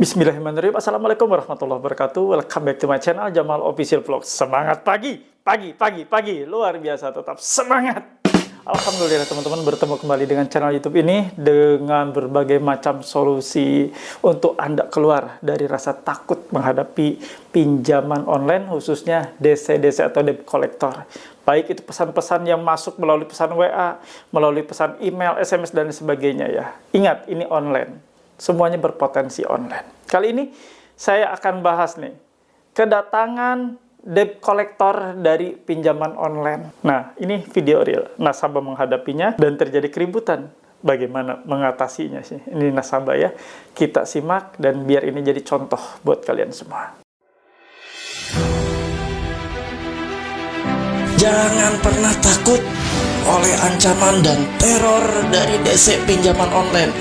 Bismillahirrahmanirrahim. Assalamualaikum warahmatullahi wabarakatuh. Welcome back to my channel Jamal Official Vlog. Semangat pagi, luar biasa, tetap semangat. Alhamdulillah teman-teman, bertemu kembali dengan channel YouTube ini dengan berbagai macam solusi untuk Anda keluar dari rasa takut menghadapi pinjaman online, khususnya DC atau debt collector. Baik itu pesan-pesan yang masuk melalui pesan WA, melalui pesan email, SMS dan sebagainya ya. Ingat, ini online. Semuanya berpotensi online. Kali ini saya akan bahas nih kedatangan debt collector dari pinjaman online. Nah, ini video real. Nasabah menghadapinya dan terjadi keributan. Bagaimana mengatasinya sih? Ini nasabah ya. Kita simak dan biar ini jadi contoh buat kalian semua. Jangan pernah takut oleh ancaman dan teror dari DC pinjaman online.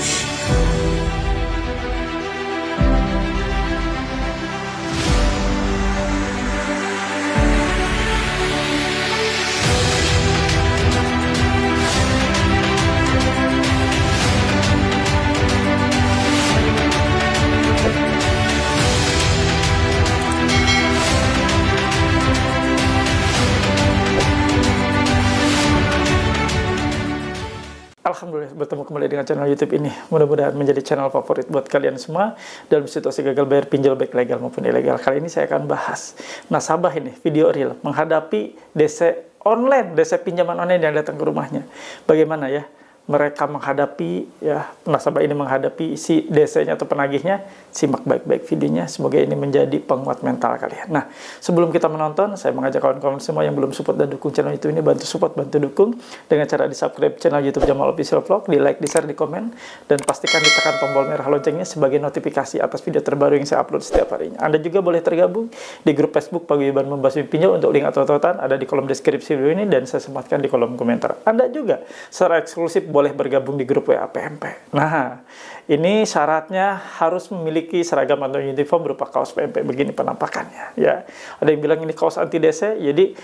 Alhamdulillah bertemu kembali dengan channel YouTube ini. Mudah-mudahan menjadi channel favorit buat kalian semua dalam situasi gagal bayar pinjol baik legal maupun ilegal. Kali ini saya akan bahas nasabah ini video real menghadapi DC online, DC pinjaman online yang datang ke rumahnya. Bagaimana ya mereka menghadapi ya nasabah ini menghadapi si DC-nya atau penagihnya. Simak baik-baik videonya, semoga ini menjadi penguat mental kalian. Nah, sebelum kita menonton, saya mengajak kawan-kawan semua yang belum support dan dukung channel YouTube ini, bantu support, bantu dukung dengan cara di-subscribe channel YouTube Jamal Official Vlog, di-like, di-share, di-komen, dan pastikan ditekan tombol merah loncengnya sebagai notifikasi atas video terbaru yang saya upload setiap harinya. Anda juga boleh tergabung di grup Facebook Paguyuban Membasmi Pinjol. Untuk link atau tautan ada di kolom deskripsi video ini dan saya sematkan di kolom komentar. Anda juga secara eksklusif boleh bergabung di grup WA PMP. Nah, ini syaratnya harus memiliki seragam atau uniform berupa kaos PMP. Begini penampakannya ya. Ada yang bilang ini kaos anti DC. Jadi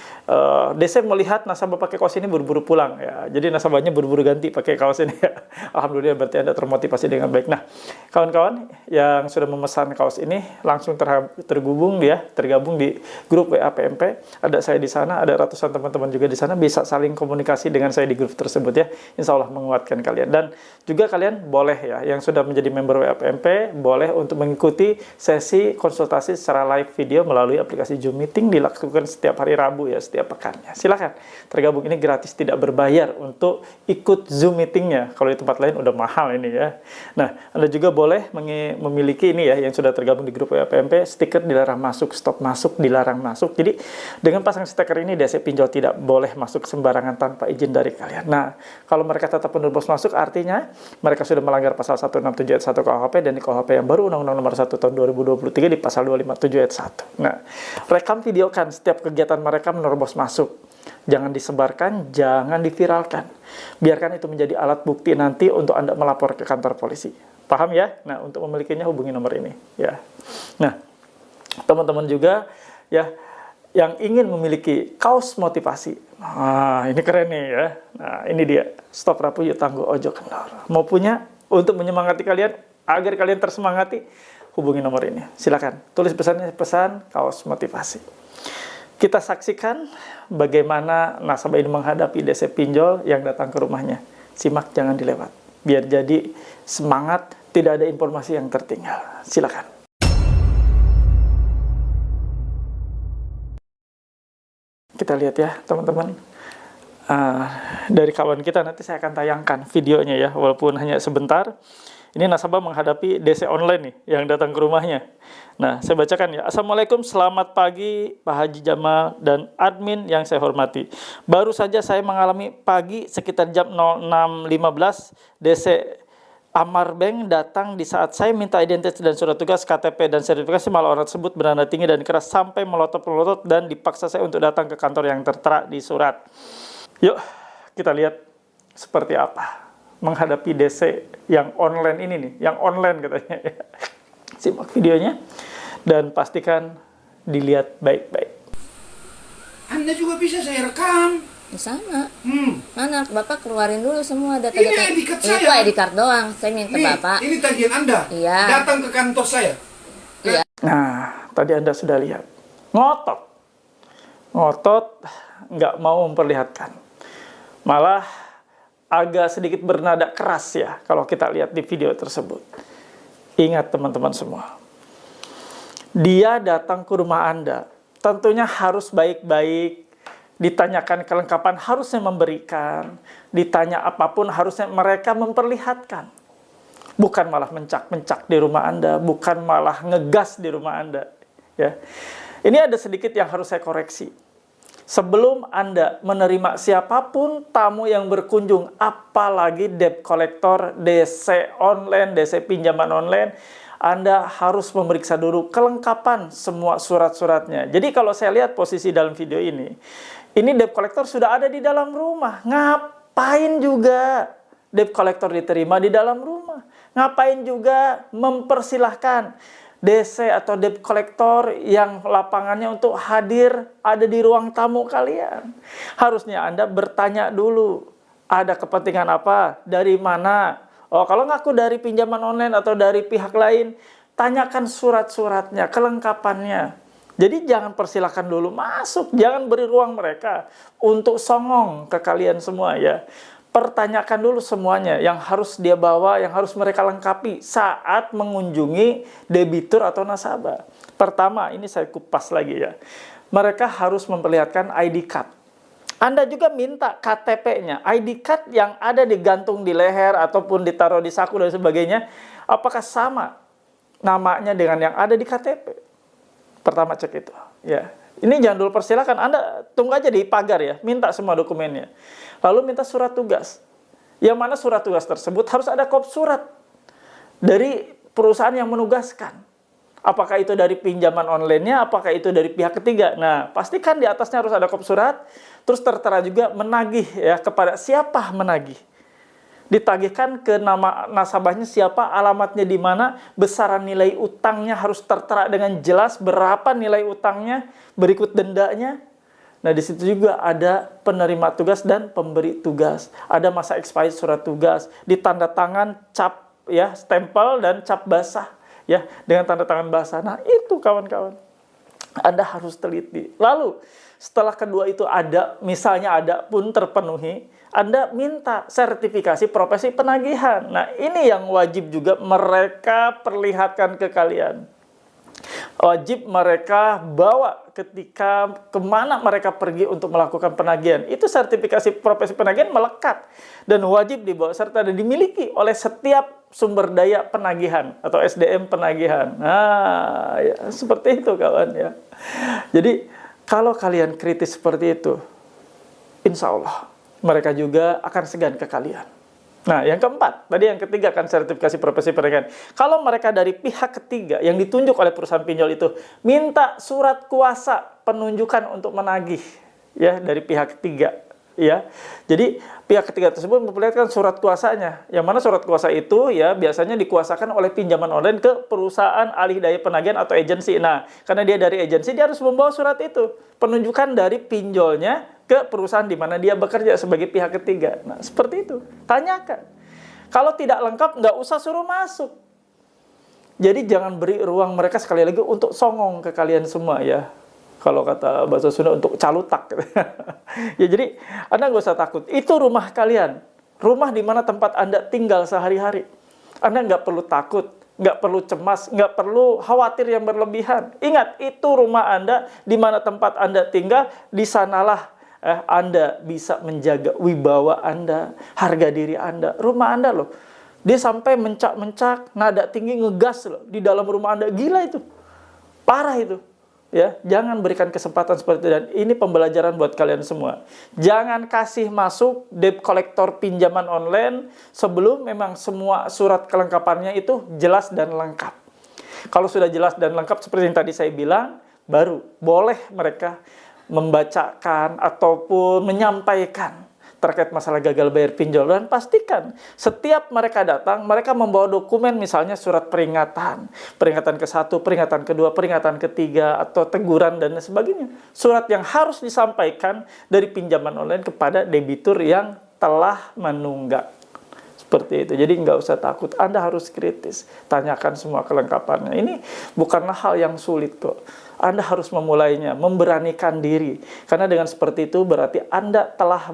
DC melihat nasabah pakai kaos ini buru-buru pulang ya. Jadi nasabahnya buru-buru ganti pakai kaos ini ya. Alhamdulillah berarti Anda termotivasi dengan baik. Nah, kawan-kawan yang sudah memesan kaos ini langsung tergabung di grup WA PMP. Ada saya di sana, ada ratusan teman-teman juga di sana, bisa saling komunikasi dengan saya di grup tersebut ya. Insya Allah menguatkan kalian. Dan juga kalian boleh ya yang sudah menjadi member WA PMP boleh untuk mengikuti sesi konsultasi secara live video melalui aplikasi Zoom Meeting, dilakukan setiap hari Rabu ya, setiap pekannya. Silahkan tergabung, ini gratis, tidak berbayar untuk ikut Zoom Meetingnya. Kalau di tempat lain udah mahal ini ya. Nah, Anda juga boleh memiliki ini ya, yang sudah tergabung di grup WA PMP, stiker dilarang masuk, stop masuk, dilarang masuk. Jadi dengan pasang stiker ini DC pinjol tidak boleh masuk sembarangan tanpa izin dari kalian. Nah, kalau mereka tetap menerobos masuk, artinya mereka sudah melanggar pasal 167 ayat 1 KUHP dan di KUHP yang baru Undang-Undang Nomor 1 Tahun 2023 di pasal 257 ayat 1. Nah, rekam videokan setiap kegiatan mereka menerobos masuk. Jangan disebarkan, jangan diviralkan. Biarkan itu menjadi alat bukti nanti untuk Anda melapor ke kantor polisi. Paham ya? Nah, untuk memilikinya hubungi nomor ini ya. Nah, teman-teman juga ya yang ingin memiliki kaos motivasi. Nah, ini keren nih ya. Nah, ini dia. Stop rapuh yuk tangguh ojo kendor. Mau punya untuk menyemangati kalian agar kalian tersemangati, hubungi nomor ini. Silakan tulis pesannya, pesan kaos motivasi. Kita saksikan bagaimana nasabah ini menghadapi DC pinjol yang datang ke rumahnya. Simak, jangan dilewat. Biar jadi semangat, tidak ada informasi yang tertinggal. Silakan. Kita lihat ya teman-teman, dari kawan kita nanti saya akan tayangkan videonya ya, walaupun hanya sebentar. Ini nasabah menghadapi DC online nih yang datang ke rumahnya. Nah, saya bacakan ya. Assalamualaikum, selamat pagi Pak Haji Jamal dan admin yang saya hormati. Baru saja saya mengalami pagi sekitar jam 06.15 DC Amar Bank datang di saat saya minta identitas dan surat tugas, KTP dan sertifikasi, malah orang tersebut bernada tinggi dan keras sampai melotot-melotot dan dipaksa saya untuk datang ke kantor yang tertera di surat. Yuk kita lihat seperti apa menghadapi DC yang online ini nih, yang online katanya ya. Simak videonya dan pastikan dilihat baik-baik. Anda juga bisa saya rekam. Sama. Mana Bapak keluarin dulu semua data-data. Ini ID card saya. Itu ID card doang. Saya minta Nih, Bapak. ini tagihan Anda. Iya. Datang ke kantor saya. Nah, tadi Anda sudah lihat. Ngotot. Ngotot, nggak mau memperlihatkan. Malah agak sedikit bernada keras ya, kalau kita lihat di video tersebut. Ingat teman-teman semua. Dia datang ke rumah Anda, tentunya harus baik-baik, ditanyakan kelengkapan, harusnya memberikan, ditanya apapun harusnya mereka memperlihatkan. Bukan malah mencak-mencak di rumah Anda, bukan malah ngegas di rumah Anda. Ya. Ini ada sedikit yang harus saya koreksi. Sebelum Anda menerima siapapun tamu yang berkunjung, apalagi debt collector, DC online, DC pinjaman online, Anda harus memeriksa dulu kelengkapan semua surat-suratnya. Jadi kalau saya lihat posisi dalam video ini debt collector sudah ada di dalam rumah. Ngapain juga debt collector diterima di dalam rumah? Ngapain juga mempersilahkan DC atau debt collector yang lapangannya untuk hadir ada di ruang tamu kalian? Harusnya Anda bertanya dulu, ada kepentingan apa, dari mana. Oh, kalau ngaku dari pinjaman online atau dari pihak lain, tanyakan surat-suratnya, kelengkapannya. Jadi jangan persilahkan dulu masuk, jangan beri ruang mereka untuk songong ke kalian semua ya. Pertanyakan dulu semuanya yang harus dia bawa, yang harus mereka lengkapi saat mengunjungi debitur atau nasabah. Pertama, ini saya kupas lagi ya. Mereka harus memperlihatkan ID card. Anda juga minta KTP-nya, ID card yang ada digantung di leher ataupun ditaruh di saku dan sebagainya, apakah sama namanya dengan yang ada di KTP? Pertama cek itu, ya. Ini jangan dulu persilakan, Anda tunggu aja di pagar ya, minta semua dokumennya. Lalu minta surat tugas. Yang mana surat tugas tersebut harus ada kop surat dari perusahaan yang menugaskan. Apakah itu dari pinjaman online-nya, apakah itu dari pihak ketiga. Nah, pastikan di atasnya harus ada kop surat, terus tertera juga menagih ya, kepada siapa menagih. Ditagihkan ke nama nasabahnya siapa, alamatnya di mana, besaran nilai utangnya harus tertera dengan jelas, berapa nilai utangnya, berikut dendanya. Nah, di situ juga ada penerima tugas dan pemberi tugas. Ada masa expired surat tugas, ditanda tangan cap ya, stempel dan cap basah ya, dengan tanda tangan basah. Nah, itu kawan-kawan. Anda harus teliti. Lalu, setelah kedua itu ada, misalnya ada pun terpenuhi, Anda minta sertifikasi profesi penagihan. Nah, ini yang wajib juga mereka perlihatkan ke kalian. Wajib mereka bawa ketika kemana mereka pergi untuk melakukan penagihan. Itu sertifikasi profesi penagihan melekat dan wajib dibawa serta dan dimiliki oleh setiap sumber daya penagihan atau SDM penagihan. Nah, ya, seperti itu kawan ya. Jadi kalau kalian kritis seperti itu, insya Allah mereka juga akan segan ke kalian. Nah, yang keempat, tadi yang ketiga kan sertifikasi profesi penagihan. Kalau mereka dari pihak ketiga yang ditunjuk oleh perusahaan pinjol itu minta surat kuasa penunjukan untuk menagih ya dari pihak ketiga ya. Jadi pihak ketiga tersebut memperlihatkan surat kuasanya. Yang mana surat kuasa itu ya biasanya dikuasakan oleh pinjaman online ke perusahaan alih daya penagihan atau agensi. Nah, karena dia dari agensi dia harus membawa surat itu, penunjukan dari pinjolnya ke perusahaan di mana dia bekerja sebagai pihak ketiga. Nah, seperti itu. Tanyakan. Kalau tidak lengkap, nggak usah suruh masuk. Jadi jangan beri ruang mereka sekali lagi untuk songong ke kalian semua ya. Kalau kata bahasa Sunda untuk calutak. Ya jadi Anda nggak usah takut. Itu rumah kalian. Rumah di mana tempat Anda tinggal sehari-hari. Anda nggak perlu takut, nggak perlu cemas, nggak perlu khawatir yang berlebihan. Ingat, itu rumah Anda di mana tempat Anda tinggal, di sanalah Anda bisa menjaga wibawa Anda, harga diri Anda, rumah Anda loh. Dia sampai mencak-mencak, nada tinggi ngegas loh di dalam rumah Anda. Gila itu. Parah itu. Ya, jangan berikan kesempatan seperti itu dan ini pembelajaran buat kalian semua. Jangan kasih masuk debt collector pinjaman online sebelum memang semua surat kelengkapannya itu jelas dan lengkap. Kalau sudah jelas dan lengkap seperti yang tadi saya bilang, baru boleh mereka membacakan ataupun menyampaikan terkait masalah gagal bayar pinjol. Dan pastikan setiap mereka datang, mereka membawa dokumen misalnya surat peringatan. Peringatan ke-1, peringatan ke-2, peringatan ke-3, atau teguran dan sebagainya. Surat yang harus disampaikan dari pinjaman online kepada debitur yang telah menunggak. Seperti itu. Jadi nggak usah takut. Anda harus kritis. Tanyakan semua kelengkapannya. Ini bukanlah hal yang sulit kok. Anda harus memulainya, memberanikan diri. Karena dengan seperti itu berarti Anda telah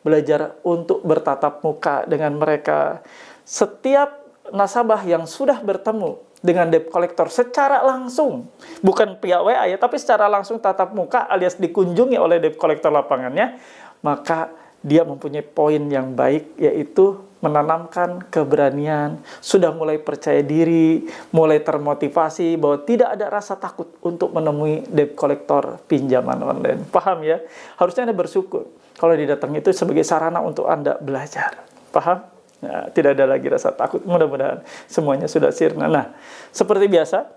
belajar untuk bertatap muka dengan mereka. Setiap nasabah yang sudah bertemu dengan debt collector secara langsung, bukan via WA ya, tapi secara langsung tatap muka alias dikunjungi oleh debt collector lapangannya, maka dia mempunyai poin yang baik, yaitu menanamkan keberanian, sudah mulai percaya diri, mulai termotivasi bahwa tidak ada rasa takut untuk menemui debt collector pinjaman online. Paham ya? Harusnya Anda bersyukur kalau didatangi itu sebagai sarana untuk Anda belajar. Paham? Nah, tidak ada lagi rasa takut. Mudah-mudahan semuanya sudah sirna. Nah, seperti biasa,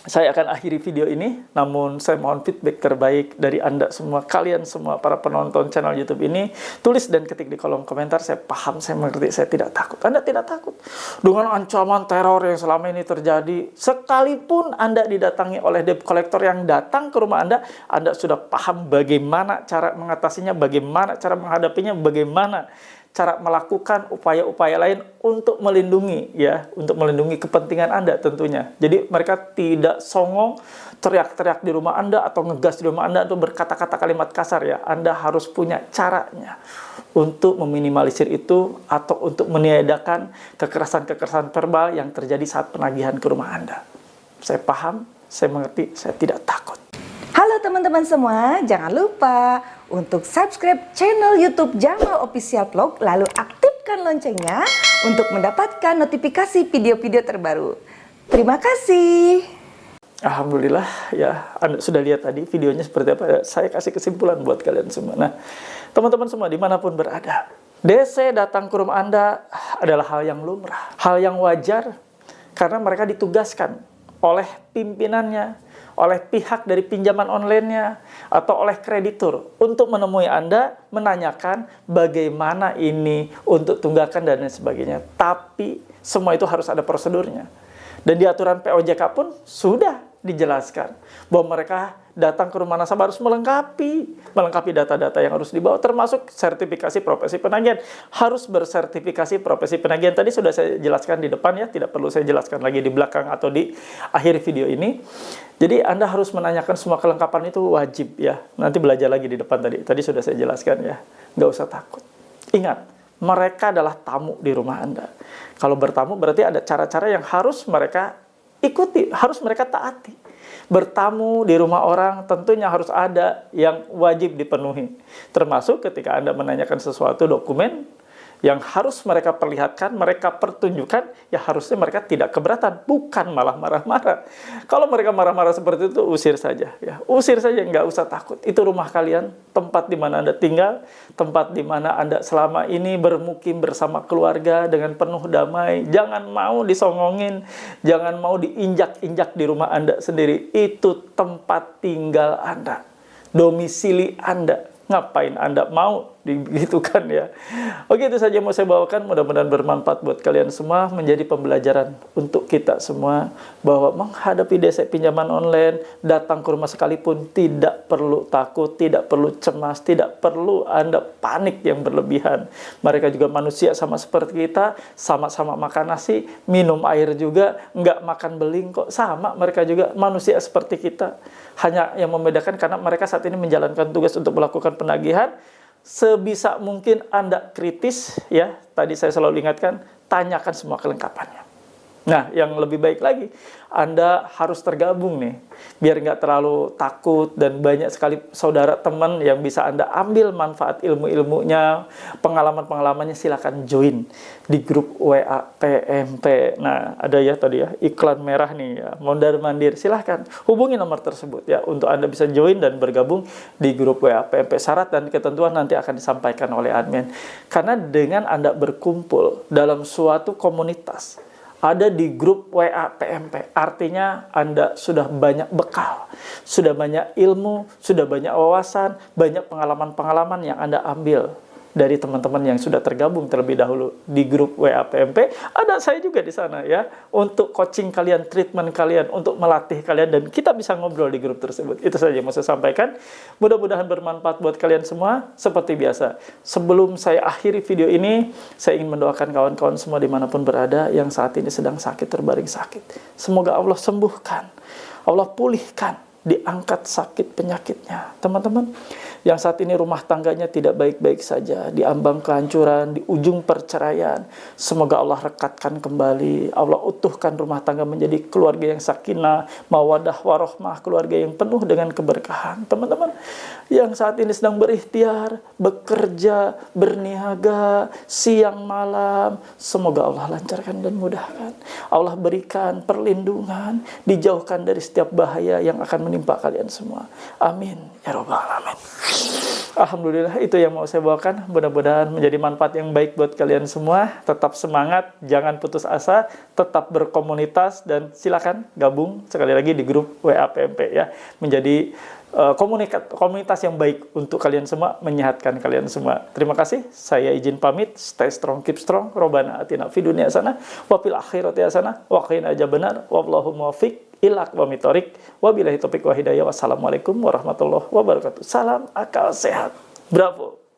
saya akan akhiri video ini, namun saya mohon feedback terbaik dari Anda semua, kalian semua, para penonton channel YouTube ini. Tulis dan ketik di kolom komentar, saya paham, saya mengerti, saya tidak takut. Anda tidak takut dengan ancaman teror yang selama ini terjadi. Sekalipun Anda didatangi oleh debt collector yang datang ke rumah Anda sudah paham bagaimana cara mengatasinya, bagaimana cara menghadapinya, bagaimana cara melakukan upaya-upaya lain untuk melindungi untuk melindungi kepentingan Anda tentunya. Jadi mereka tidak songong teriak-teriak di rumah Anda atau ngegas di rumah Anda atau berkata-kata kalimat kasar ya. Anda harus punya caranya untuk meminimalisir itu atau untuk meniadakan kekerasan-kekerasan verbal yang terjadi saat penagihan ke rumah Anda. Saya paham, saya mengerti, saya tidak takut. Halo teman-teman semua, jangan lupa untuk subscribe channel YouTube Jamal Official Vlog, lalu aktifkan loncengnya untuk mendapatkan notifikasi video-video terbaru. Terima kasih. Alhamdulillah ya, Anda sudah lihat tadi videonya seperti apa. Saya kasih kesimpulan buat kalian semua. Nah, teman-teman semua dimanapun berada, DC datang ke rumah Anda adalah hal yang lumrah, hal yang wajar, karena mereka ditugaskan oleh pimpinannya, oleh pihak dari pinjaman online-nya, atau oleh kreditur untuk menemui Anda, menanyakan bagaimana ini untuk tunggakan dan lain sebagainya. Tapi semua itu harus ada prosedurnya. Dan di aturan POJK pun sudah dijelaskan bahwa mereka datang ke rumah nasabah harus melengkapi data-data yang harus dibawa, termasuk sertifikasi profesi penagihan. Harus bersertifikasi profesi penagihan. Tadi sudah saya jelaskan di depan ya, tidak perlu saya jelaskan lagi di belakang atau di akhir video ini. Jadi Anda harus menanyakan semua kelengkapan itu wajib ya. Nanti belajar lagi di depan tadi. Tadi sudah saya jelaskan ya. Nggak usah takut. Ingat, mereka adalah tamu di rumah Anda. Kalau bertamu berarti ada cara-cara yang harus mereka ikuti, harus mereka taati. Bertamu di rumah orang tentunya harus ada yang wajib dipenuhi. Termasuk ketika Anda menanyakan sesuatu dokumen yang harus mereka perlihatkan, mereka pertunjukkan, ya harusnya mereka tidak keberatan, bukan malah marah-marah. Kalau mereka marah-marah seperti itu, usir saja. Ya. Usir saja, nggak usah takut. Itu rumah kalian, tempat di mana Anda tinggal, tempat di mana Anda selama ini bermukim bersama keluarga dengan penuh damai. Jangan mau disongongin, jangan mau diinjak-injak di rumah Anda sendiri. Itu tempat tinggal Anda, domisili Anda. Ngapain Anda mau digitukan ya? Oke, itu saja yang mau saya bawakan. Mudah-mudahan bermanfaat buat kalian semua, menjadi pembelajaran untuk kita semua bahwa menghadapi DC pinjaman online, datang ke rumah sekalipun tidak perlu takut, tidak perlu cemas, tidak perlu Anda panik yang berlebihan. Mereka juga manusia sama seperti kita, sama-sama makan nasi, minum air juga, nggak makan beling kok, sama mereka juga manusia seperti kita. Hanya yang membedakan karena mereka saat ini menjalankan tugas untuk melakukan penagihan. Sebisa mungkin Anda kritis ya, tadi saya selalu ingatkan, tanyakan semua kelengkapannya. Nah, yang lebih baik lagi, Anda harus tergabung nih, biar nggak terlalu takut, dan banyak sekali saudara teman yang bisa Anda ambil manfaat ilmu-ilmunya, pengalaman-pengalamannya. Silakan join di grup WA PMP. Nah, ada ya tadi ya, iklan merah nih ya, mondar-mandir. Silahkan hubungi nomor tersebut ya, untuk Anda bisa join dan bergabung di grup WA PMP. Syarat dan ketentuan nanti akan disampaikan oleh admin. Karena dengan Anda berkumpul dalam suatu komunitas, ada di grup WA PMP, artinya Anda sudah banyak bekal, sudah banyak ilmu, sudah banyak wawasan, banyak pengalaman-pengalaman yang Anda ambil dari teman-teman yang sudah tergabung terlebih dahulu di grup WA PMP. Ada saya juga di sana ya, untuk coaching kalian, treatment kalian, untuk melatih kalian, dan kita bisa ngobrol di grup tersebut. Itu saja yang mau saya sampaikan. Mudah-mudahan bermanfaat buat kalian semua. Seperti biasa, sebelum saya akhiri video ini, saya ingin mendoakan kawan-kawan semua dimanapun berada yang saat ini sedang sakit, terbaring sakit. Semoga Allah sembuhkan, Allah pulihkan, diangkat sakit penyakitnya. Teman-teman, yang saat ini rumah tangganya tidak baik-baik saja, diambang kehancuran, di ujung perceraian, semoga Allah rekatkan kembali, Allah utuhkan rumah tangga menjadi keluarga yang sakinah, mawadah, warohmah, keluarga yang penuh dengan keberkahan. Teman-teman, yang saat ini sedang berikhtiar, bekerja, berniaga, siang malam, semoga Allah lancarkan dan mudahkan. Allah berikan perlindungan, dijauhkan dari setiap bahaya yang akan menimpa kalian semua. Amin ya rabbal alamin. Alhamdulillah, itu yang mau saya bawakan. Mudah-mudahan menjadi manfaat yang baik buat kalian semua. Tetap semangat, jangan putus asa, tetap berkomunitas, dan silakan gabung sekali lagi di grup WA PMP ya. Menjadi komunitas yang baik untuk kalian semua, menyehatkan kalian semua. Terima kasih, saya izin pamit. Stay strong, keep strong. Robbana atina fid dunya hasanah wa fil akhirati hasanah wa qina adzabannar. Wallahu muwaffiq ila aqwamit thoriq. Wabillahi taufiq wa hidayah. Wassalamualaikum warahmatullahi wabarakatuh. Salam akal sehat. Bravo.